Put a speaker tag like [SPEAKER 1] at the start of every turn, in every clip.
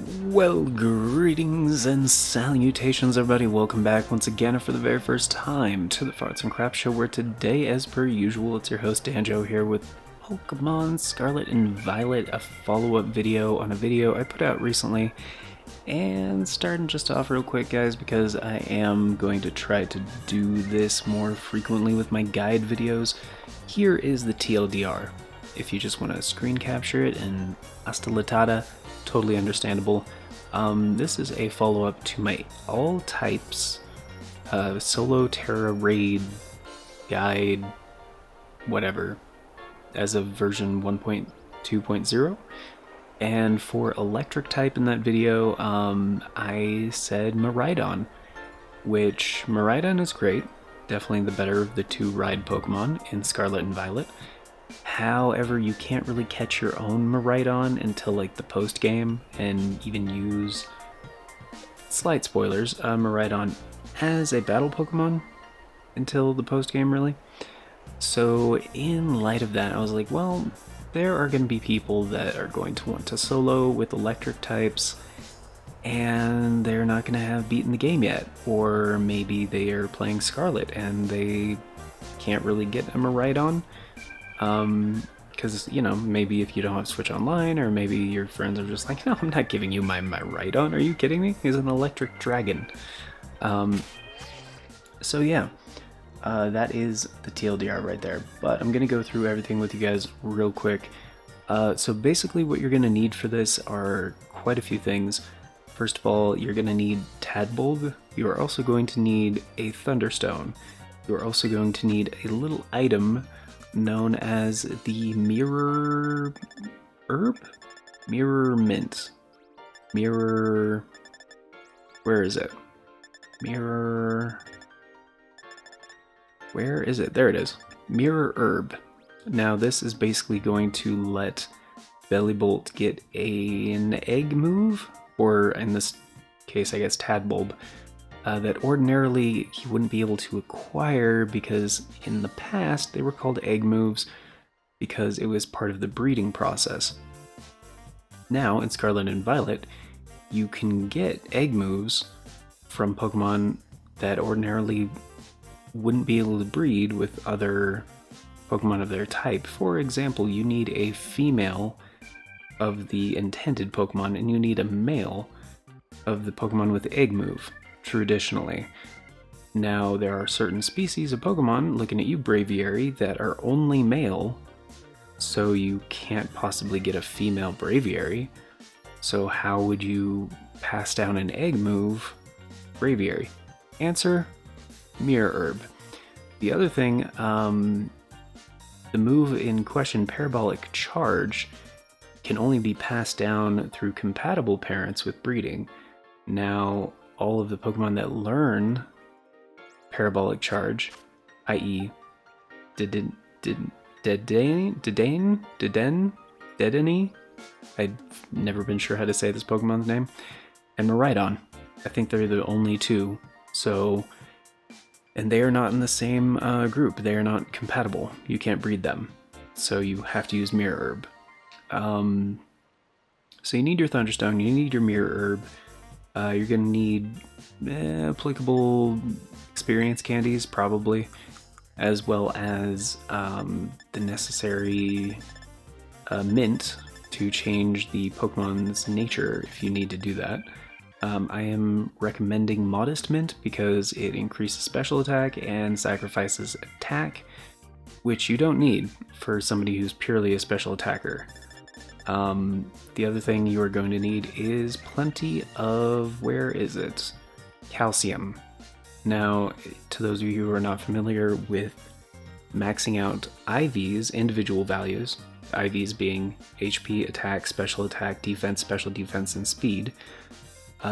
[SPEAKER 1] Well, greetings and salutations, everybody. Welcome back once again, and for the very first time, to the Farts and Crap Show, where today, as per usual, it's your host Danjo here with Pokémon Scarlet and Violet, a follow-up video on a video I put out recently. And starting just off real quick, guys, because I am going to try to do this more frequently with my guide videos, here is the TLDR. If you just want to screen capture it and hasta la tada, totally understandable. This is a follow-up to my all types solo Terra raid guide, whatever, as of version 1.2.0. And for electric type in that video, I said Miraidon, which Miraidon is great, definitely the better of the two ride Pokemon in Scarlet and Violet. However, you can't really catch your own Miraidon until like the post game, and even use, slight spoilers, Miraidon as a battle Pokemon until the post game, really. So in light of that, I was like, well, there are going to be people that are going to want to solo with electric types, and they're not going to have beaten the game yet, or maybe they are playing Scarlet and they can't really get a Miraidon. Because, you know, maybe if you don't have Switch Online, or maybe your friends are just like, no, I'm not giving you my Miraidon, are you kidding me? He's an electric dragon. So yeah, that is the TLDR right there, but I'm gonna go through everything with you guys real quick. So basically what you're gonna need for this are quite a few things. First of all, you're gonna need Tadbulb. You are also going to need a Thunderstone. You are also going to need a little item known as the Mirror Herb? Mirror Mint. Mirror... Where is it? Mirror... Where is it? There it is. Mirror Herb. Now this is basically going to let Bellibolt get an egg move, or in this case I guess Tadbulb, that ordinarily he wouldn't be able to acquire, because in the past they were called egg moves because it was part of the breeding process. Now in Scarlet and Violet, you can get egg moves from Pokemon that ordinarily wouldn't be able to breed with other Pokemon of their type. For example, you need a female of the intended Pokemon, and you need a male of the Pokemon with the egg move. Traditionally. Now, there are certain species of Pokemon, looking at you, Braviary, that are only male, so you can't possibly get a female Braviary. So how would you pass down an egg move Braviary? Answer, Mirror Herb. The other thing, the move in question, Parabolic Charge, can only be passed down through compatible parents with breeding. Now, all of the Pokemon that learn Parabolic Charge, i.e. Dedenne? I've never been sure how to say this Pokemon's name, and Miraidon. I think they're the only two, so... And they are not in the same group, they are not compatible. You can't breed them, so you have to use Mirror Herb. So you need your Thunderstone, you need your Mirror Herb. You're going to need applicable experience candies, probably, as well as the necessary mint to change the Pokemon's nature if you need to do that. I am recommending Modest Mint because it increases special attack and sacrifices attack, which you don't need for somebody who's purely a special attacker. The other thing you are going to need is plenty of, where is it? Calcium. Now, to those of you who are not familiar with maxing out IV's individual values, IVs being HP, attack, special attack, defense, special defense, and speed,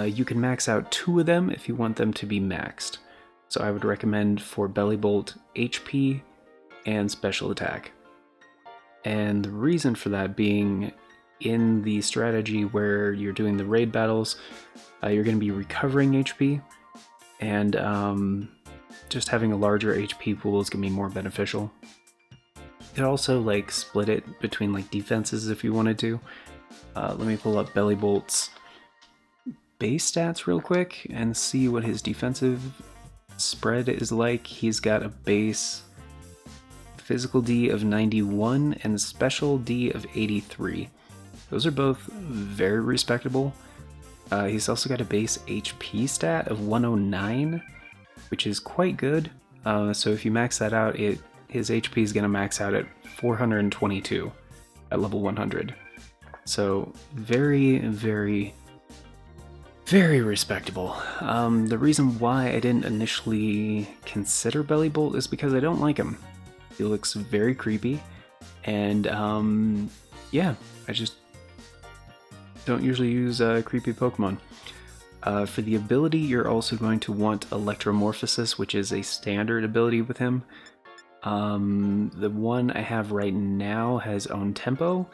[SPEAKER 1] you can max out 2 of them if you want them to be maxed. So I would recommend for Bellibolt HP and special attack. And the reason for that being, in the strategy where you're doing the raid battles, you're going to be recovering HP, and just having a larger HP pool is going to be more beneficial. You could also like split it between like defenses if you wanted to. Let me pull up Bellibolt's base stats real quick and see what his defensive spread is like. He's got a base physical D of 91 and special D of 83. Those are both very respectable. He's also got a base HP stat of 109, which is quite good. So if you max that out, his HP is going to max out at 422 at level 100. So very, very, very respectable. The reason why I didn't initially consider Bellibolt is because I don't like him. He looks very creepy, and yeah, I just don't usually use creepy Pokemon. For the ability, you're also going to want Electromorphosis, which is a standard ability with him. The one I have right now has Own Tempo,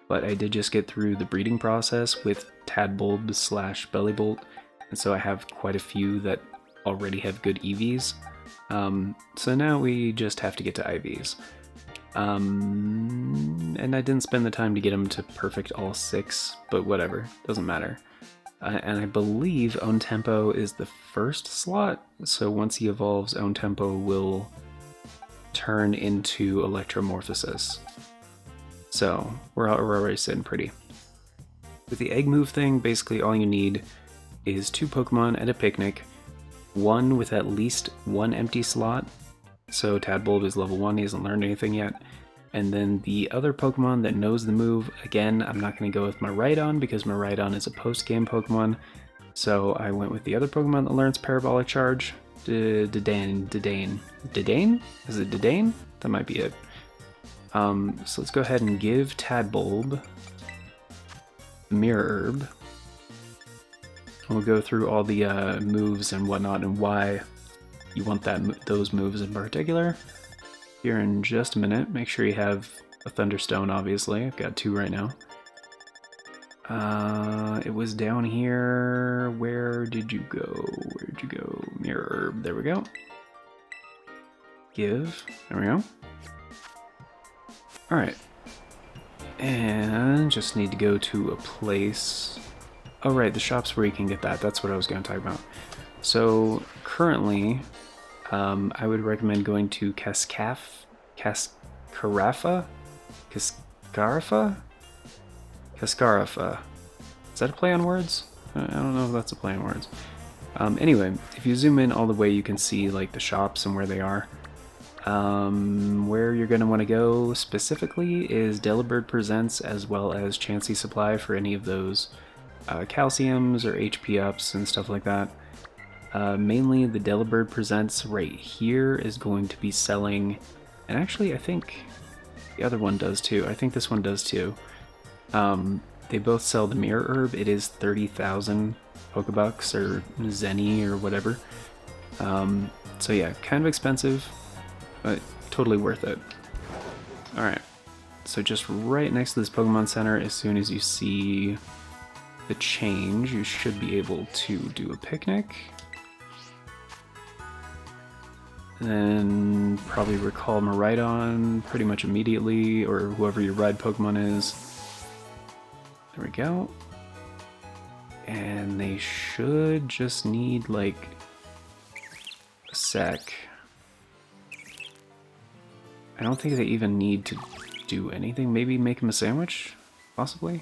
[SPEAKER 1] but I did just get through the breeding process with Tadbulb / Bellibolt, and so I have quite a few that already have good EVs. So now we just have to get to IVs. And I didn't spend the time to get him to perfect all 6, but whatever, doesn't matter. And I believe Own Tempo is the first slot, so once he evolves, Own Tempo will turn into Electromorphosis. So we're already sitting pretty. With the egg move thing, basically all you need is 2 Pokemon at a picnic, one with at least 1 empty slot. So Tadbulb is level 1, he hasn't learned anything yet. And then the other Pokemon that knows the move, again, I'm not going to go with Miraidon because Miraidon is a post-game Pokemon. So I went with the other Pokemon that learns Parabolic Charge. Dedane? Is it Dedane? That might be it. So let's go ahead and give Tadbulb Mirror Herb. We'll go through all the moves and whatnot and why you want those moves in particular here in just a minute. Make sure you have a Thunderstone, obviously. I've got 2 right now. It was down here. Where did you go? Where'd you go? Mirror Herb. There we go. Give. There we go. Alright. And just need to go to a place. Oh right, the shop's where you can get that. That's what I was going to talk about. So currently, I would recommend going to Cascarafa? Cascarafa. Is that a play on words? I don't know if that's a play on words. Anyway, if you zoom in all the way, you can see like the shops and where they are. Where you're going to want to go specifically is Delibird Presents, as well as Chansey Supply for any of those calciums or HP ups and stuff like that. Mainly the Delibird Presents right here is going to be selling, and actually I think the other one does too. I think this one does too. They both sell the Mirror Herb. It is 30,000 Pokebucks or Zenny or whatever. So yeah, kind of expensive, but totally worth it. Alright, so just right next to this Pokemon Center, as soon as you see the change, you should be able to do a picnic. And then probably recall Miraidon pretty much immediately, or whoever your ride Pokemon is. There we go. And they should just need like a sec. I don't think they even need to do anything. Maybe make him a sandwich? Possibly?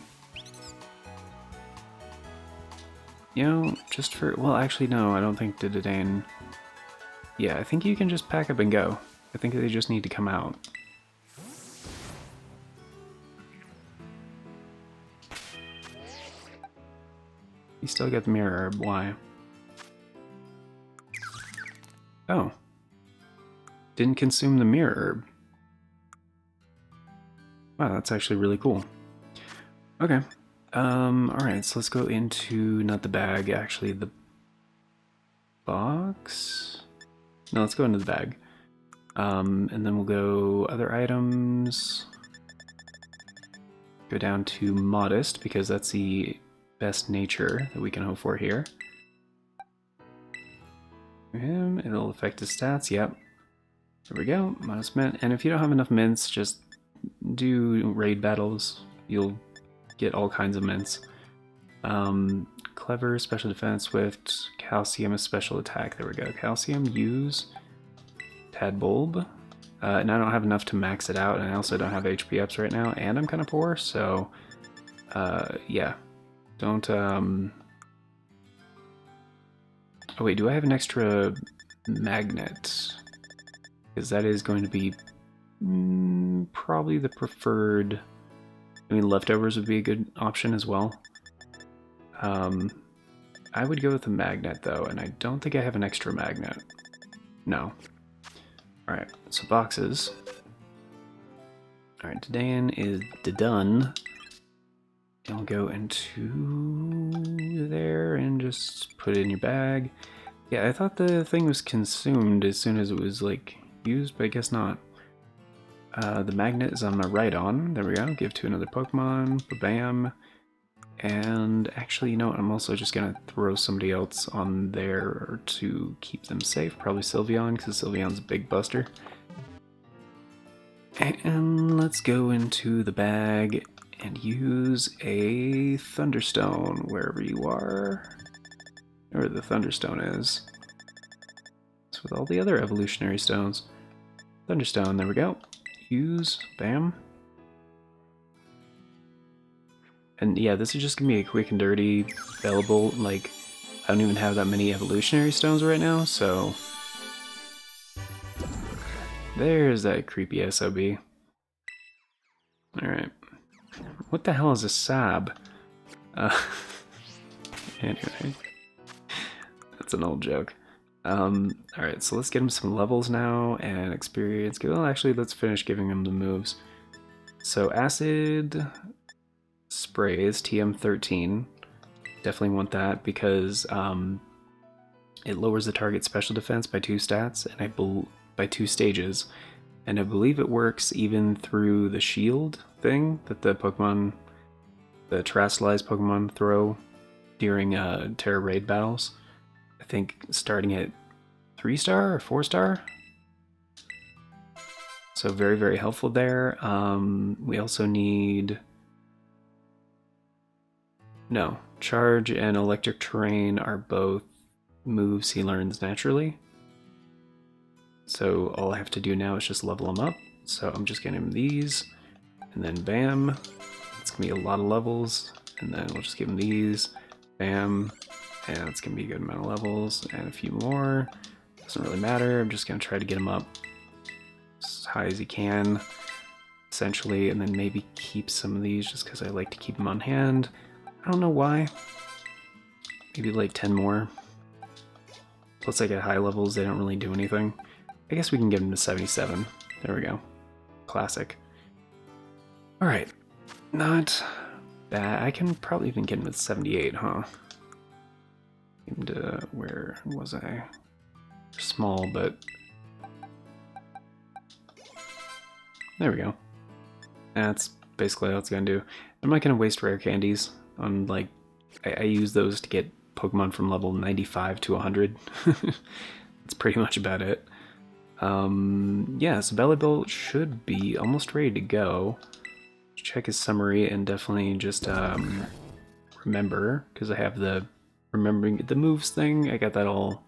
[SPEAKER 1] You know, just for... Well, actually, no, I don't think Dedane... Yeah, I think you can just pack up and go. I think they just need to come out. You still got the Mirror Herb. Why? Oh. Didn't consume the Mirror Herb. Wow, that's actually really cool. Okay. Alright, so let's go into, not the bag, actually, the box? No, let's go into the bag. And then we'll go other items. Go down to Modest, because that's the best nature that we can hope for here. It'll affect his stats, yep. There we go, Modest Mint. And if you don't have enough mints, just do raid battles. You'll get all kinds of mints. Clever, special defense, swift. Calcium is special attack. There we go. Calcium, use. Tadbulb. And I don't have enough to max it out, and I also don't have HP ups right now, and I'm kind of poor, so yeah. Don't, oh wait, do I have an extra magnet? Because that is going to be probably the preferred. I mean, leftovers would be a good option as well. I would go with the magnet though, and I don't think I have an extra magnet. No. Alright, so boxes. Alright, Dadan is done. And we'll go into there and just put it in your bag. Yeah, I thought the thing was consumed as soon as it was like used, but I guess not. The magnet is on my right on. There we go. Give to another Pokemon. Bam. And actually, you know what? I'm also just gonna throw somebody else on there to keep them safe. Probably Sylveon, because Sylveon's a big buster. And let's go into the bag and use a Thunderstone wherever you are. Where the Thunderstone is. It's with all the other evolutionary stones. Thunderstone, there we go. Use, bam. And yeah, this is just gonna be a quick and dirty Bellibolt. Like, I don't even have that many evolutionary stones right now, so there's that creepy SOB. Alright. What the hell is a Sab? Anyway. That's an old joke. Alright, so let's get him some levels now and experience. Well, actually, let's finish giving him the moves. So, Acid Sprays, TM13. Definitely want that because it lowers the target special defense by 2 stats, and by 2 stages. And I believe it works even through the shield thing that the terrestrialized Pokemon throw during Terra Raid battles. I think starting at 3-star or 4-star. So very, very helpful there. We also need... No, Charge and Electric Terrain are both moves he learns naturally. So all I have to do now is just level him up. So I'm just getting him these, and then bam. It's gonna be a lot of levels, and then we'll just give him these, bam, and it's gonna be a good amount of levels, and a few more. Doesn't really matter, I'm just gonna try to get him up as high as he can, essentially, and then maybe keep some of these just because I like to keep them on hand. I don't know why. Maybe like 10 more. Plus like at high levels they don't really do anything. I guess we can get him to 77. There we go. Classic. Alright. Not bad. I can probably even get him at 78, huh? Get him to... where was I? Small, but... There we go. That's basically all it's gonna do. I'm not gonna waste rare candies on, like... I use those to get Pokemon from level 95 to 100. That's pretty much about it. Yeah, so Bellibolt should be almost ready to go. Check his summary and definitely just remember, because I have the remembering the moves thing. I got that all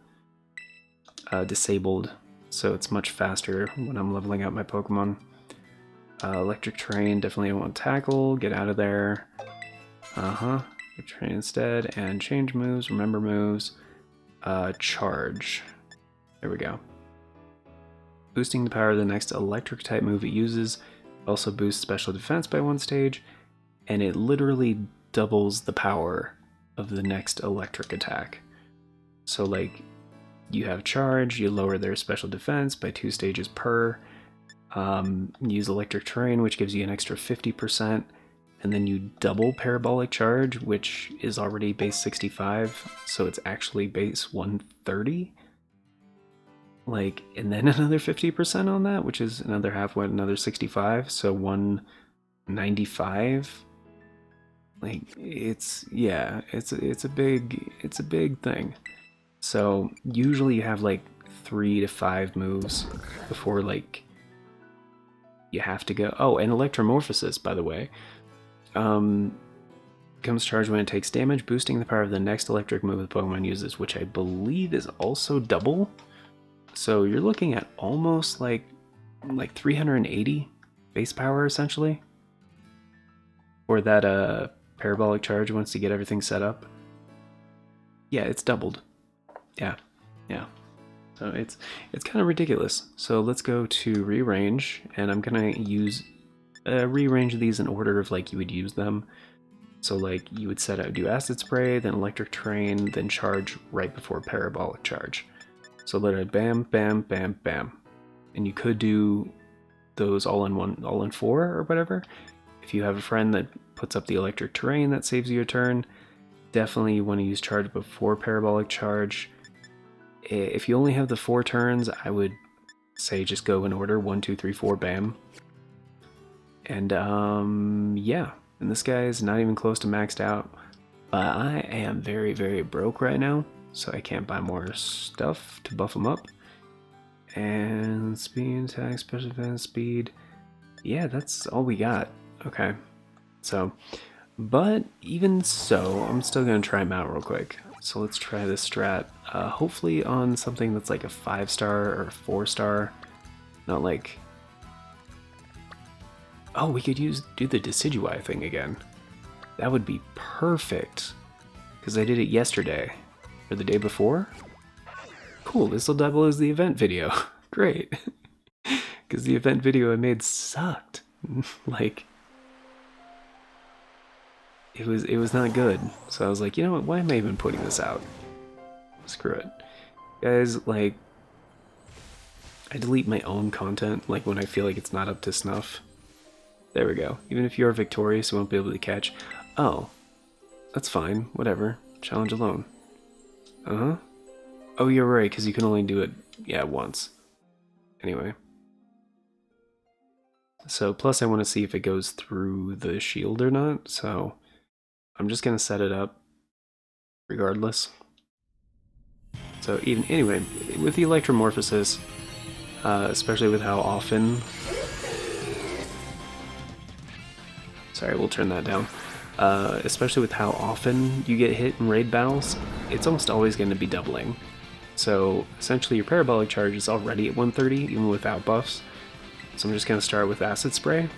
[SPEAKER 1] disabled, so it's much faster when I'm leveling out my Pokemon. Electric Terrain, definitely I want Tackle, get out of there. Get Terrain instead, and change moves, remember moves, Charge. There we go. Boosting the power of the next electric type move it uses also boosts special defense by 1 stage, and it literally doubles the power of the next electric attack. So like, you have Charge, you lower their special defense by 2 stages per, use Electric Terrain, which gives you an extra 50%, and then you double Parabolic Charge, which is already base 65, so it's actually base 130. Like, and then another 50% on that, which is another another 65, so 195. Like, it's a big thing. So usually you have like 3 to 5 moves before like you have to go. Oh, and Electromorphosis, by the way. Becomes charged when it takes damage, boosting the power of the next electric move the Pokemon uses, which I believe is also double. So you're looking at almost like 380 base power essentially. Or that parabolic charge once you get everything set up. Yeah, it's doubled. Yeah. So it's kind of ridiculous. So let's go to rearrange, and I'm gonna use rearrange these in order of like you would use them. So like you would set out do acid spray, then electric terrain, then charge right before parabolic charge. So literally bam, bam, bam, bam. And you could do those all in 4 or whatever. If you have a friend that puts up the electric terrain that saves you a turn, definitely you want to use charge before parabolic charge. If you only have the 4 turns, I would say just go in order 1, 2, 3, 4, bam. And yeah, and this guy is not even close to maxed out. But I am very, very broke right now, so I can't buy more stuff to buff him up. And speed, attack, special defense, speed. Yeah, that's all we got. Okay, so, but even so, I'm still gonna try him out real quick. So let's try this strat. Hopefully on something that's like a 5-star or a 4-star, not like. Oh, we could do the Decidueye thing again. That would be perfect, because I did it yesterday or the day before. Cool, this will double as the event video. Great, because the event video I made sucked. Like. It was not good. So I was like, you know what, why am I even putting this out? Screw it. Guys, like, I delete my own content, like when I feel like it's not up to snuff. There we go. Even if you are victorious, you won't be able to catch. Oh, that's fine, whatever. Challenge alone. Uh-huh. Oh, you're right, because you can only do it, yeah, once. Anyway. So, plus I want to see if it goes through the shield or not, so I'm just gonna set it up regardless. So even anyway, with the electromorphosis, especially with how often. Sorry, we'll turn that down. Especially with how often you get hit in raid battles, it's almost always going to be doubling. So essentially, your parabolic charge is already at 130, even without buffs. So I'm just going to start with acid spray.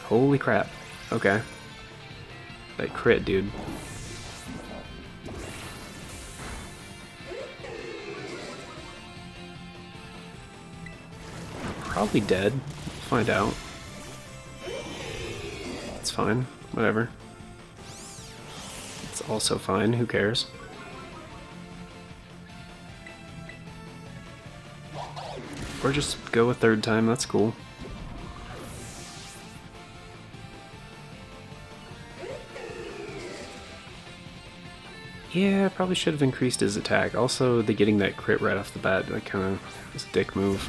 [SPEAKER 1] Holy crap! Okay. That crit, dude. Probably dead. We'll find out. It's fine. Whatever. It's also fine. Who cares? Or just go a third time. That's cool. Yeah, probably should have increased his attack. Also, the getting that crit right off the bat, that kind of is a dick move.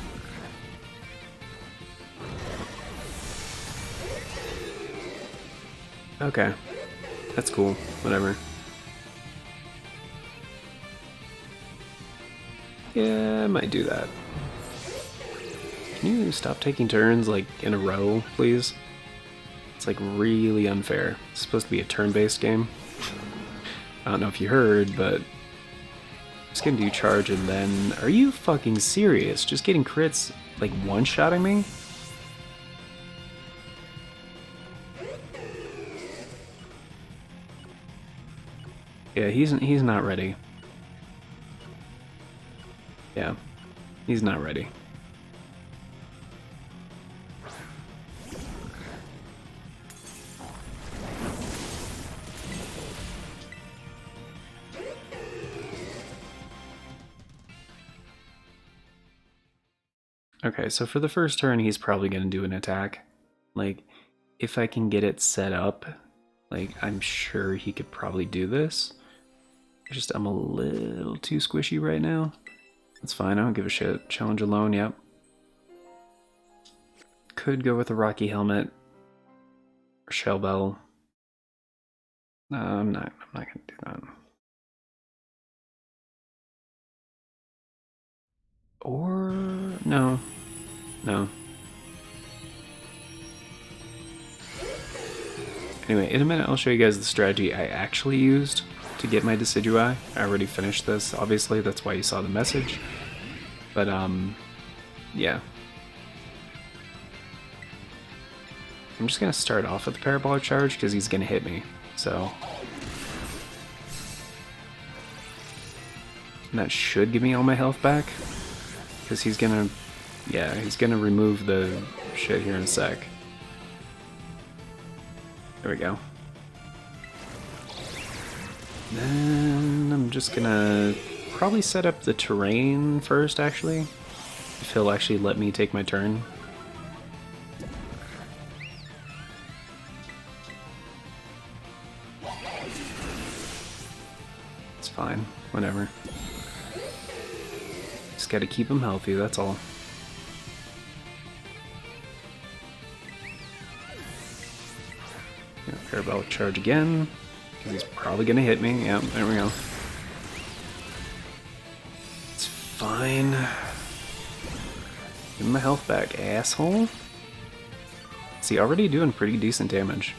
[SPEAKER 1] Okay, that's cool. Whatever. Yeah, I might do that. Can you stop taking turns, like, in a row, please? It's, like, really unfair. It's supposed to be a turn-based game. I don't know if you heard, but I'm just gonna do charge and then... Are you fucking serious? Just getting crits, like, one-shotting me? Yeah, he's not ready. Yeah, he's not ready. Okay, so for the first turn, he's probably going to do an attack. Like, if I can get it set up, like, I'm sure he could probably do this. Just, I'm a little too squishy right now. That's fine, I don't give a shit. Challenge alone, yep. Could go with a Rocky Helmet. Or Shell Bell. No, I'm not gonna do that. Or... no. No. Anyway, in a minute I'll show you guys the strategy I actually used to get my Decidueye. I already finished this, obviously, that's why you saw the message. But, yeah. I'm just gonna start off with the Parabolic Charge because he's gonna hit me, so. And that should give me all my health back, because he's gonna, yeah, he's gonna remove the shit here in a sec. There we go. Then I'm just gonna probably set up the terrain first, actually, if he'll actually let me take my turn. It's fine, whatever. Just gotta keep him healthy, that's all. Parabolic Charge again, because he's probably gonna hit me. Yep, there we go. It's fine. Give him my health back, asshole. See, already doing pretty decent damage.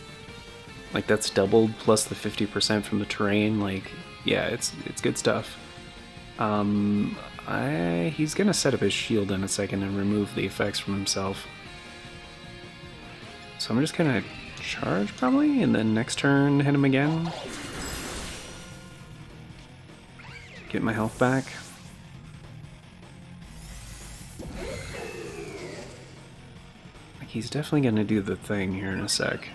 [SPEAKER 1] Like, that's doubled plus the 50% from the terrain. Like, yeah, it's good stuff. He's gonna set up his shield in a second and remove the effects from himself. So I'm just gonna charge probably, and then next turn hit him again. Get my health back. Like, he's definitely gonna do the thing here in a sec.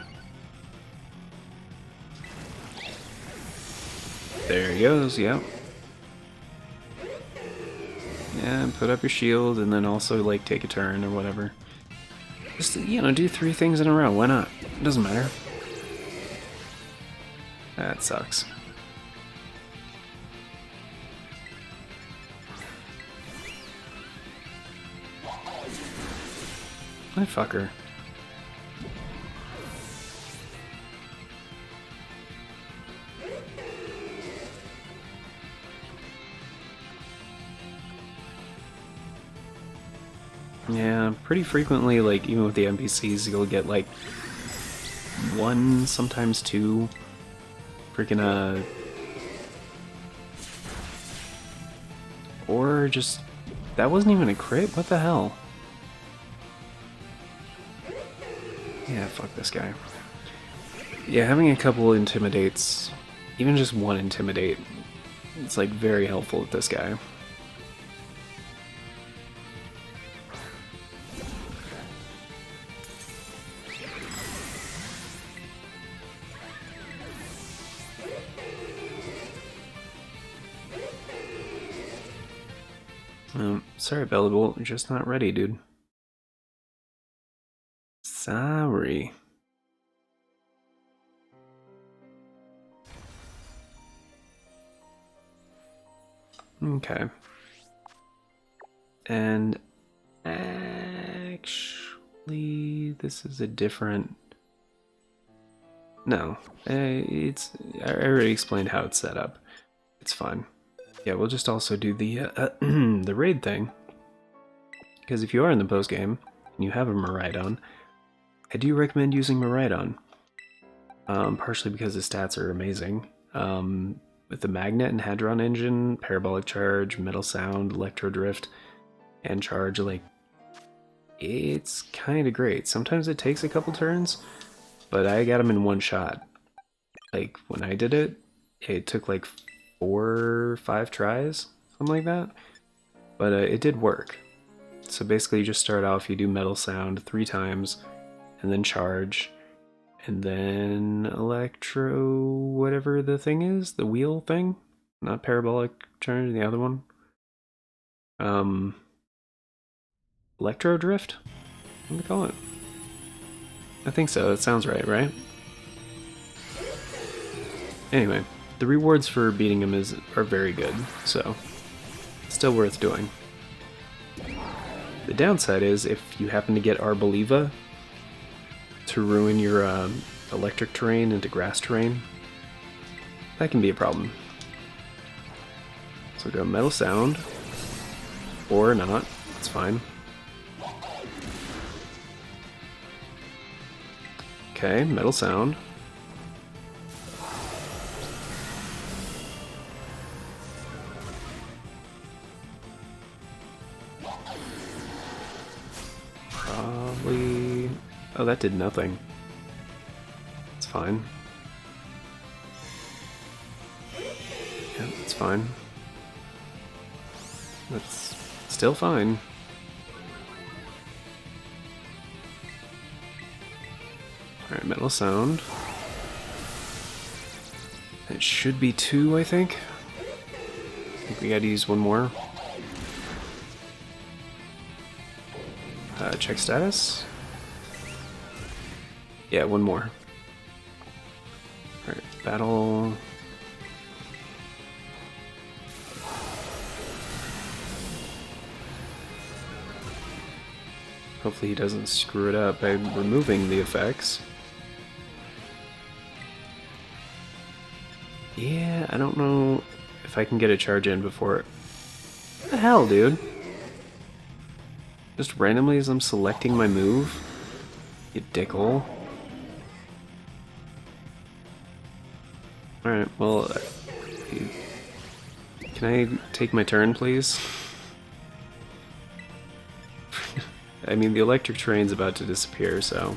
[SPEAKER 1] There he goes, yep. Yeah, put up your shield and then also like take a turn or whatever. Just, you know, do 3 things in a row, why not? It doesn't matter. That sucks. My fucker. Yeah, pretty frequently, like, even with the NPCs, you'll get, like, 1, sometimes 2, freaking, or just, that wasn't even a crit? What the hell? Yeah, fuck this guy. Yeah, having a couple intimidates, even just 1 intimidate, it's, like, very helpful with this guy. Sorry, Bellibolt, you're just not ready, dude. Sorry. Okay. And actually, this is a different... No, it's... I already explained how it's set up. It's fine. Yeah, we'll just also do the the raid thing. Because if you are in the post game and you have a Miraidon, I do recommend using Miraidon. Partially because the stats are amazing. With the Magnet and Hadron Engine, Parabolic Charge, Metal Sound, Electro Drift, and Charge, like, it's kind of great. Sometimes it takes a couple turns, but I got them in 1 shot. Like, when I did it, it took like 4 or 5 tries, something like that. But it did work. So basically you just start off, you do Metal Sound 3 times, and then Charge, and then Electro, whatever the thing is, the wheel thing, not Parabolic Charge, the other one. Electro Drift? What do they call it? I think so, that sounds right, right? Anyway, the rewards for beating him are very good, so still worth doing. The downside is if you happen to get Arboliva to ruin your electric terrain into grass terrain, that can be a problem. So go Metal Sound, or not, it's fine. Okay, Metal Sound, Oh, that did nothing. It's fine. Yeah, it's fine. That's still fine. Alright, metal sound. It should be 2, I think. I think we gotta use one more. Check status. Yeah, one more. Alright, battle. Hopefully he doesn't screw it up by removing the effects. Yeah, I don't know if I can get a charge in before it. What the hell, dude? Just randomly as I'm selecting my move? You dickhole. Alright, well... can I take my turn, please? I mean, the electric terrain's about to disappear, so...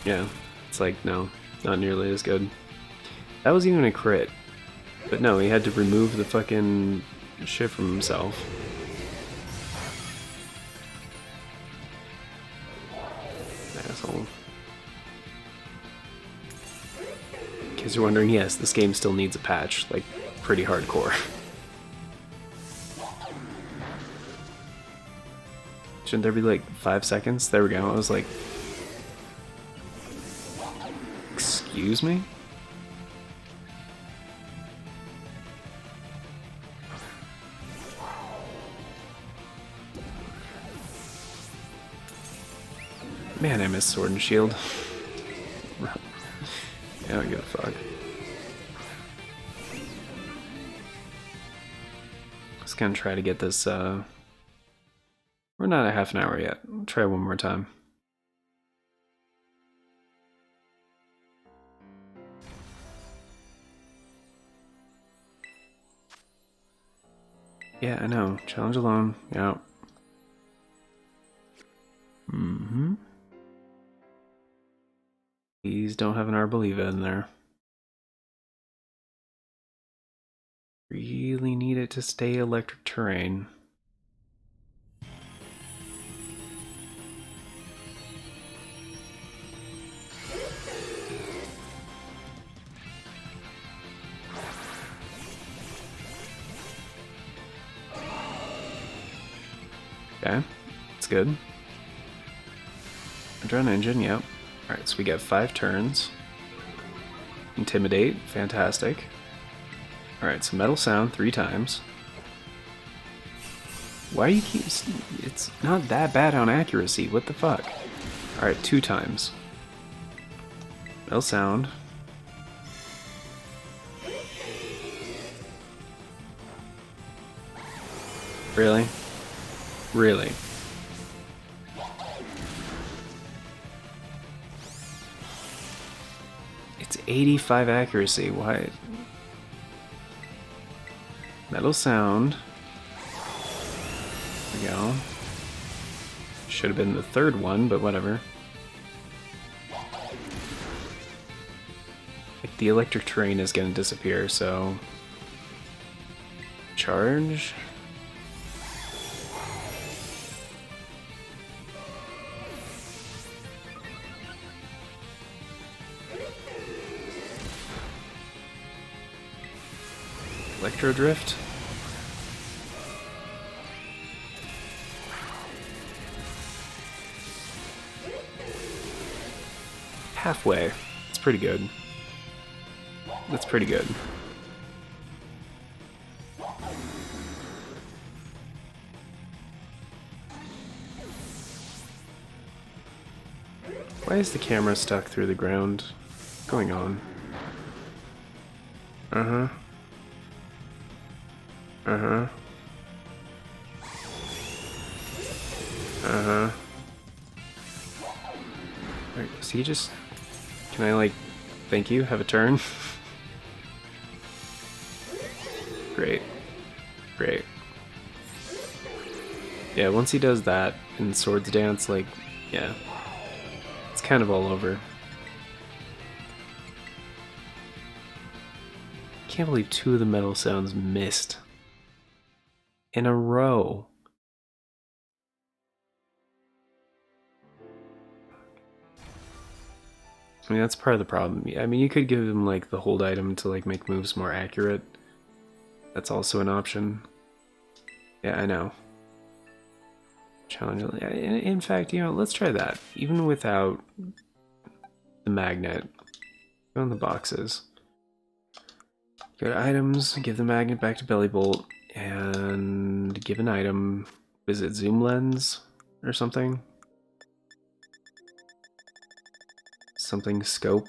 [SPEAKER 1] yeah, it's like, no, not nearly as good. That was even a crit. But no, he had to remove the fucking shit from himself. Asshole. In case you're wondering, yes, this game still needs a patch, like, pretty hardcore. Shouldn't there be like 5 seconds? There we go. I was like, excuse me? Man, I miss Sword and Shield. I don't give a fuck. Just gonna try to get this, we're not at half an hour yet. I'll try one more time. Yeah, I know. Challenge alone. Yeah. Mm-hmm. Please don't have an Arboliva in there. Really need it to stay electric terrain. Okay, that's good. Adrenaline engine, yep. Alright, so we get 5 turns. Intimidate, fantastic. Alright, so metal sound 3 times. Why do you keep... it's not that bad on accuracy, what the fuck? Alright, 2 times. Metal sound. Really? Really? It's 85 accuracy, why? Metal sound. There we go. Should have been the 3rd one, but whatever. Like, the electric terrain is gonna disappear, so... charge? Electro drift? Halfway. It's pretty good. That's pretty good. Why is the camera stuck through the ground? What's going on? Uh-huh. Uh-huh. Uh-huh. Wait, is he just... can I, like... thank you? Have a turn? Great. Great. Yeah, once he does that in Swords Dance, like, yeah, it's kind of all over. Can't believe 2 of the metal sounds missed in a row. I mean, that's part of the problem. I mean, you could give him like the hold item to like make moves more accurate. That's also an option. Yeah, I know. Challenge. In fact, you know, let's try that. Even without the magnet. Go in the boxes. Go to items, give the magnet back to Bellibolt, and give an item. Is it zoom lens or something? Something scope.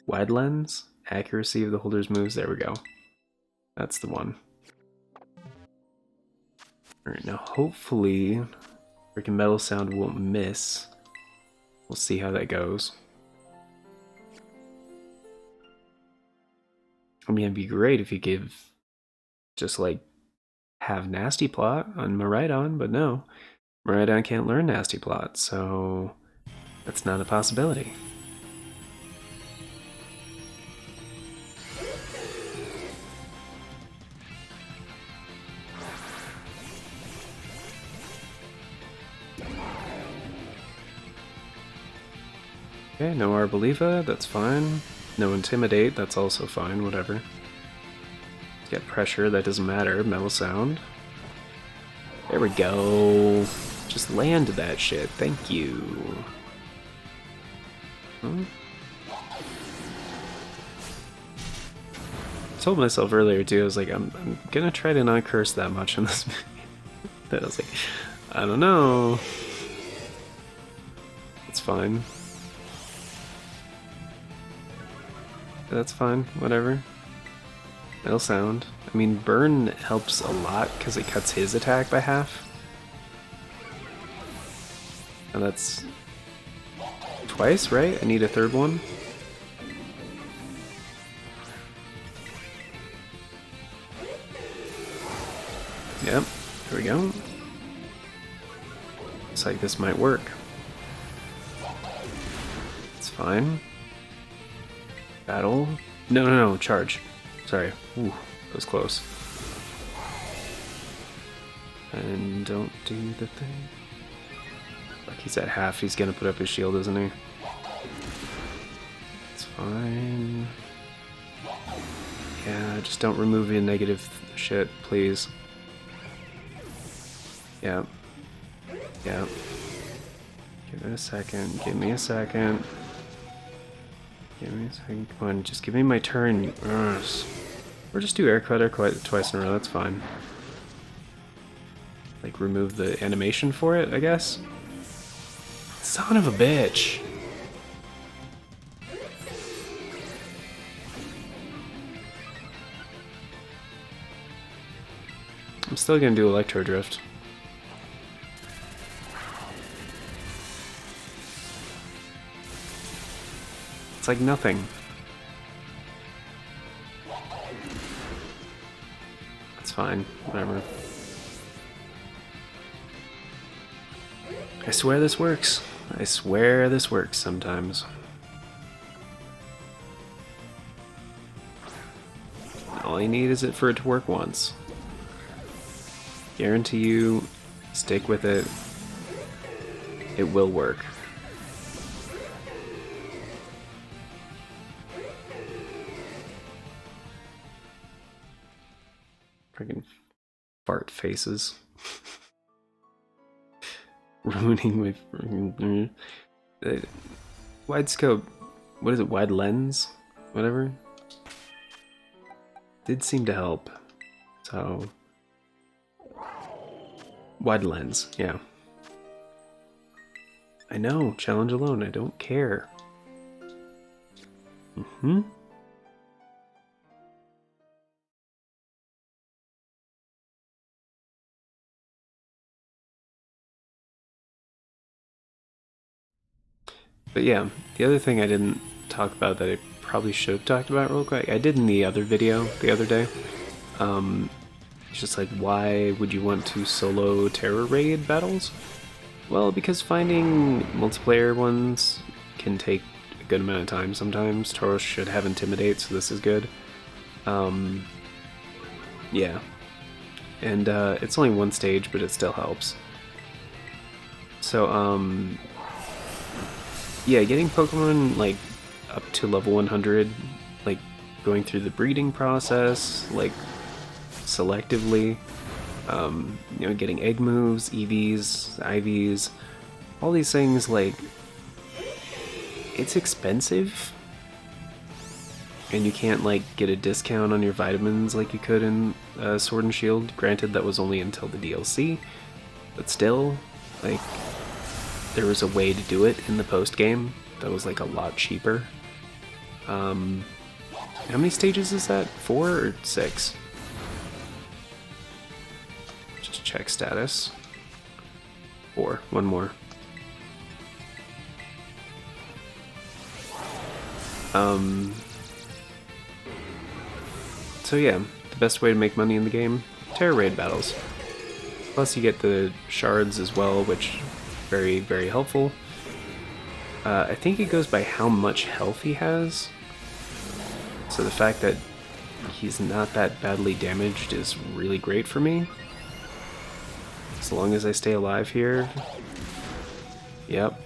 [SPEAKER 1] Wide lens? Accuracy of the holder's moves. There we go. That's the one. Alright, now hopefully freaking metal sound won't miss. We'll see how that goes. I mean, it'd be great if you give just like have nasty plot on Miraidon, but no. Miraidon can't learn nasty plot, so that's not a possibility. Okay, no Arboliva, that's fine. No Intimidate, that's also fine, whatever. Get pressure, that doesn't matter. Metal Sound. There we go. Just land that shit, thank you. I told myself earlier too, I was like, I'm gonna try to not curse that much in this video. That I was like, I don't know. It's fine. That's fine, whatever. Metal Sound. I mean, Burn helps a lot because it cuts his attack by half. And that's twice, right? I need a third one. Yep, there we go. Looks like this might work. It's fine. Battle? No, charge. Sorry. Ooh, that was close. And don't do the thing. Like he's at half, he's gonna put up his shield, isn't he? It's fine. Yeah, just don't remove the negative shit, please. Yeah. Yeah. Give it a second. Give me a second. Give me a second. Come on, just give me my turn. Or just do air cutter twice in a row, that's fine. Like, remove the animation for it, I guess? Son of a bitch! I'm still gonna do Electro Drift. It's like nothing. It's fine, whatever. I swear this works. I swear this works sometimes. All you need is it for it to work once. Guarantee you, stick with it. It will work. Freaking fart faces. Ruining my freaking... wide scope. What is it? Wide lens? Whatever. Did seem to help. So... wide lens, yeah. I know, challenge alone, I don't care. But yeah, the other thing I didn't talk about that I probably should have talked about real quick, I did in the other video the other day. It's just like, why would you want to solo terror raid battles? Well, because finding multiplayer ones can take a good amount of time sometimes. Tauros should have Intimidate, so this is good. Yeah. And it's only one stage, but it still helps. So, yeah, getting Pokemon, like, up to level 100, like, going through the breeding process, like, selectively, you know, getting egg moves, EVs, IVs, all these things, like, it's expensive, and you can't, like, get a discount on your vitamins like you could in Sword and Shield. Granted, that was only until the DLC, but still, like, there was a way to do it in the post-game that was, like, a lot cheaper. How many stages is that? 4 or 6? Just check status. 4. One more. So yeah, the best way to make money in the game, terror raid battles. Plus you get the shards as well, which very, very helpful. I think it goes by how much health he has. So the fact that he's not that badly damaged is really great for me. As long as I stay alive here. Yep.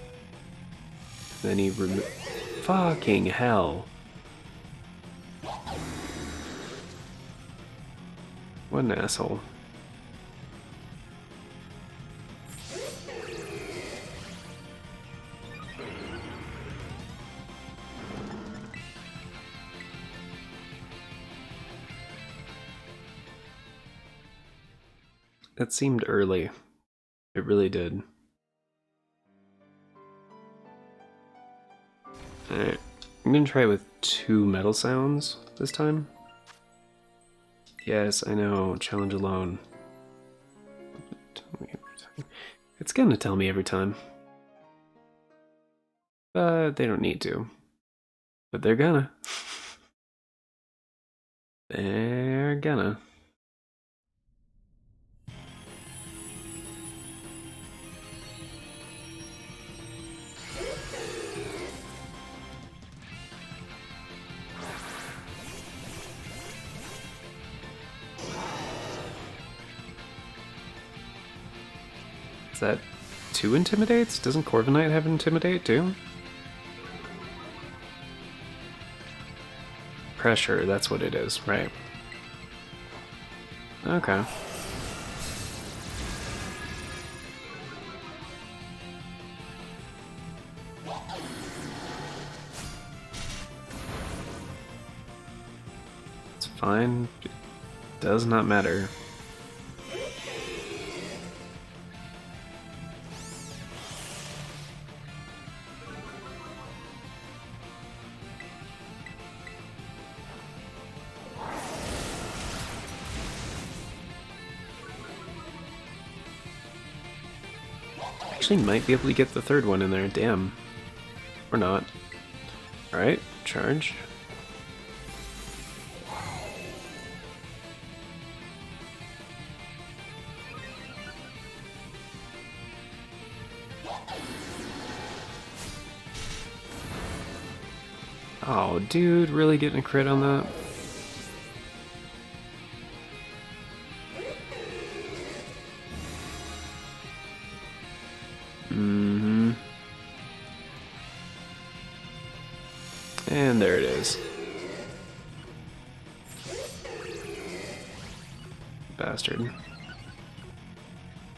[SPEAKER 1] Then he fucking hell. What an asshole. That seemed early. It really did. Alright. I'm gonna try with 2 metal sounds this time. Yes, I know. Challenge alone. It's gonna tell me every time. But they don't need to. But they're gonna. They're gonna. Is that 2 intimidates? Doesn't Corviknight have intimidate too? Pressure, that's what it is, right. Okay. It's fine. It does not matter. Actually might be able to get the 3rd one in there, damn. Or not. Alright, charge. Oh, dude, really getting a crit on that? Mm-hmm. And there it is. Bastard.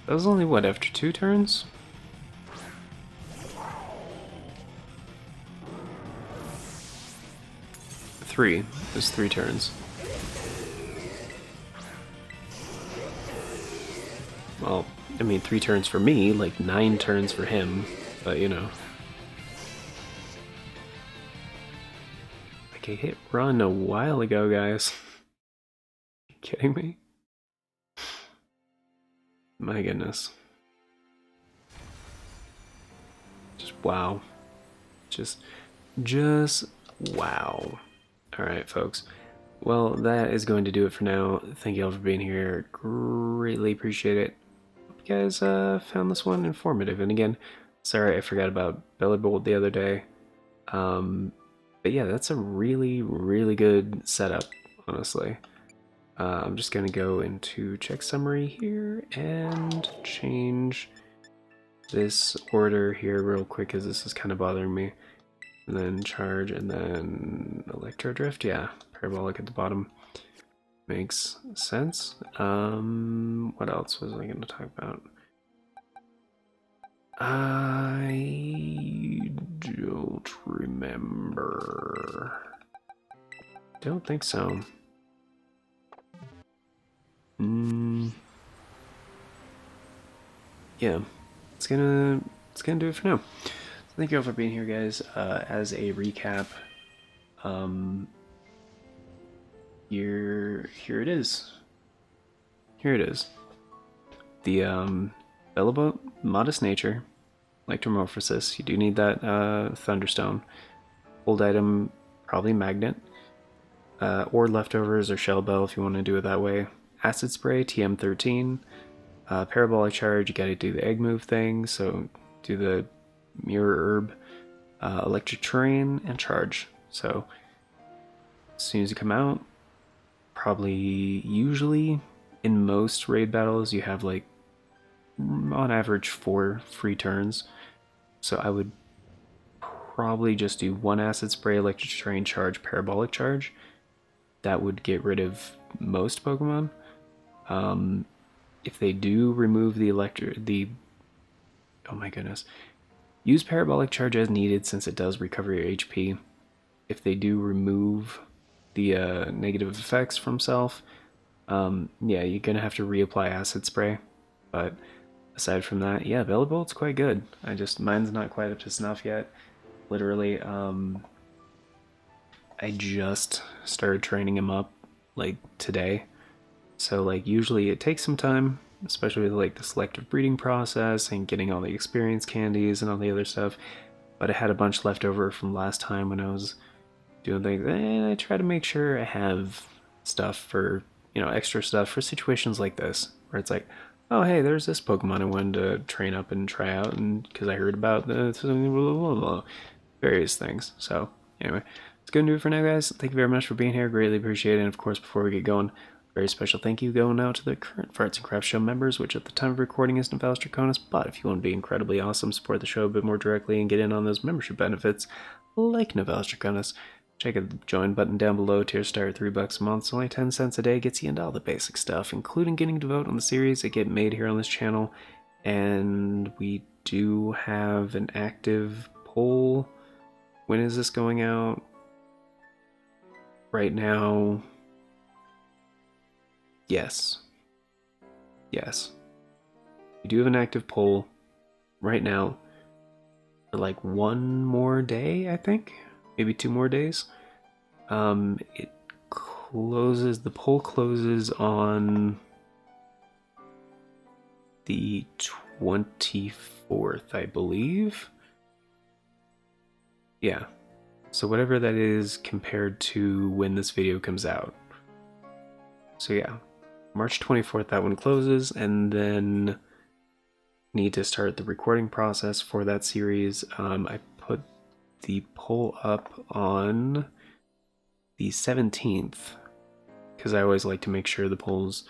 [SPEAKER 1] That was only, what, after 2 turns? Three. There's 3 turns. Well, I mean 3 turns for me, like 9 turns for him, but you know. Like I hit run a while ago, guys. You kidding me? My goodness. Just wow. Just wow. Alright, folks. well, that is going to do it for now. Thank you all for being here. Greatly appreciate it. Hope you guys found this one informative. And again, sorry I forgot about Bellibolt the other day. But yeah, that's a really, really good setup, honestly. I'm just going to go into check summary here and change this order here real quick because this is kind of bothering me. And then charge and then electro drift. Yeah, parabolic at the bottom. Makes sense. What else was I going to talk about? I don't remember. Don't think so. Yeah, it's gonna do it for now. So thank you all for being here, guys. As a recap, here it is. Here it is. The Bellibolt, modest nature, electromorphosis. You do need that thunderstone. Old item, probably magnet. Or leftovers or shell bell if you want to do it that way. Acid spray, TM13. Parabolic charge, you gotta do the egg move thing, so do the mirror herb. Electric terrain and charge. So as soon as you come out, probably usually in most raid battles you have like on average 4 free turns. So I would probably just do 1 acid spray, electric terrain charge, parabolic charge. That would get rid of most Pokemon. If they do remove oh my goodness, use parabolic charge as needed since it does recover your HP. If they do remove the negative effects from self, yeah, you're gonna have to reapply acid spray. But aside from that, yeah, Bellibolt's quite good. Mine's not quite up to snuff yet. Literally, I just started training him up like today. So like usually it takes some time, especially with like the selective breeding process and getting all the experience candies and all the other stuff. But I had a bunch left over from last time when I was doing things, and I try to make sure I have stuff for, extra stuff for situations like this where it's like, oh hey, there's this Pokemon I wanted to train up and try out, and because I heard about the blah, blah, blah, various things. So anyway, it's gonna do it for now, guys. Thank you very much for being here. Greatly appreciate it. And of course, before we get going, very special thank you going out to the current Farts and Crafts Show members, which at the time of recording is Novalis Draconis. But if you want to be incredibly awesome, support the show a bit more directly, and get in on those membership benefits like Novalis Draconis, check out the join button down below. Tier start at $3 a month, so only 10 cents a day gets you into all the basic stuff, including getting to vote on the series that get made here on this channel. And we do have an active poll. When is this going out? Right now, yes. Yes. We do have an active poll right now for like 1 more day, I think. Maybe 2 more days. The poll closes on the 24th, I believe. Yeah. So whatever that is compared to when this video comes out. So yeah, March 24th, that one closes, and then need to start the recording process for that series. I put the poll up on the 17th because I always like to make sure the polls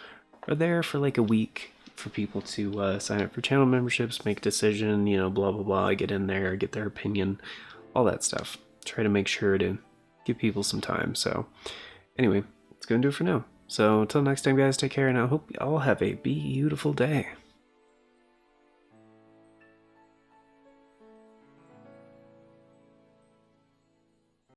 [SPEAKER 1] are there for like a week for people to sign up for channel memberships, make a decision, blah blah blah, get in there, get their opinion, all that stuff. Try to make sure to give people some time. So anyway, it's gonna do it for now. So until next time, guys, take care, and I hope you all have a beautiful day.